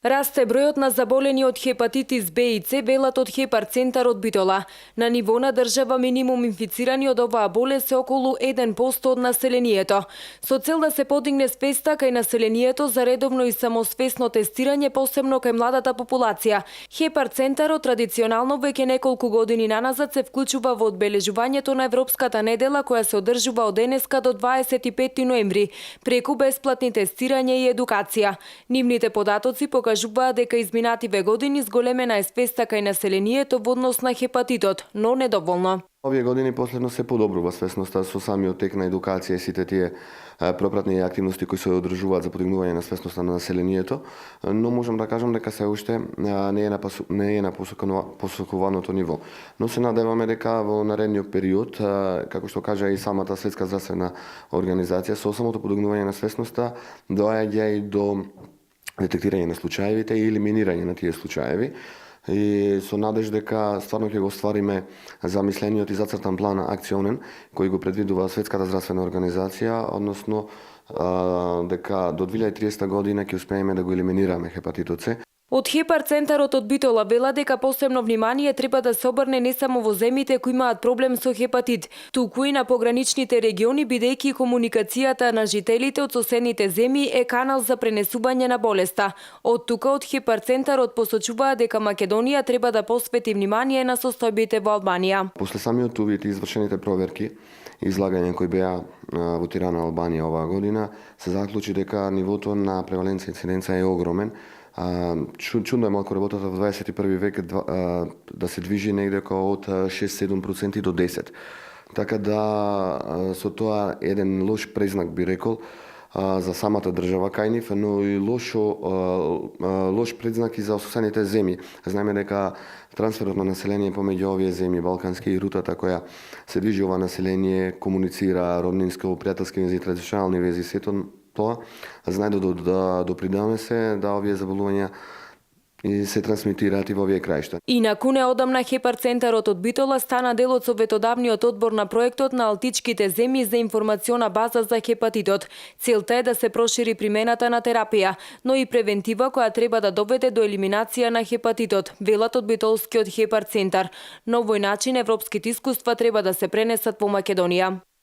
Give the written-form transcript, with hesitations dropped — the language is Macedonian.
Расте бројот на заболени од хепатитис Б и С, велат од Хепар центар од Битола. На ниво на држава минимум инфицирани од оваа болест е околу 1% од населението. Со цел да се подигне свеста кај населението за редовно и самосвесно тестирање, посебно кај младата популација, Хепар центарот традиционално веќе неколку години наназад се вклучува во одбележувањето на Европската недела која се одржува од денеска до 25 ноември, преку бесплатни тестирање и едукација. Нивните податоци покажуваат дека изминативе години зголемена е свеста кај населението во однос на хепатитот, но недоволно. Овие години последно се подобрува свесноста со самиот тек на едукација и сите тие пропратни активности кои се одржуваат за подигнување на свесноста на населението, но можам да кажам дека се уште не е на посокуваното ниво. Но се надеваме дека во наредниот период, како што кажа и самата Светска здравствена организација, со самото подигнување на свесноста доаѓа и до детектирање на случаевите и елиминирање на тие случаеви. И со надеж дека стварно ќе го оствариме замислениот и зацртан план акционен кој го предвидува Светската здравствена организација, односно дека до 2030 година ќе успееме да го елиминираме хепатитот С. Од Хепар центарот од Битола вела дека посебно внимание треба да се обрне не само во земјите кои имаат проблем со хепатит, туку и на пограничните региони, бидејќи комуникацијата на жителите од соседните земји е канал за пренесување на болеста. Од тука од Хепар центарот посочуваат дека Македонија треба да посвети внимание на состојбите во Албанија. После самиот увид и извршените проверки и излагања кои беа во Тирана, Албанија оваа година, се заклучи дека нивото на преваленција и инциденца е огромен. Чудно е малку работата во 21 век да се движи негде од 6-7% до 10%. Така да со тоа еден лош презнак би рекол за самата држава кај нив, но и лош предзнак и за соседните земји. Знаеме дека трансферот на население помеѓу овие земји, балкански и рутата која се движи ова население, комуницира роднинско, пријателски вези, традиционални вези, сето тоа знаеде да допринесе да овие заболувања и се трансмитираат и во овие краишта. Инаку неодамна Хепар центарот од Битола стана дел од советодавниот одбор на проектот на Алтичките земји за информациона база за хепатитот. Целта е да се прошири примената на терапија, но и превентива која треба да доведе до елиминација на хепатитот, велат од Битолскиот Хепар центар. На овој начин европските искуства треба да се пренесат во Македонија.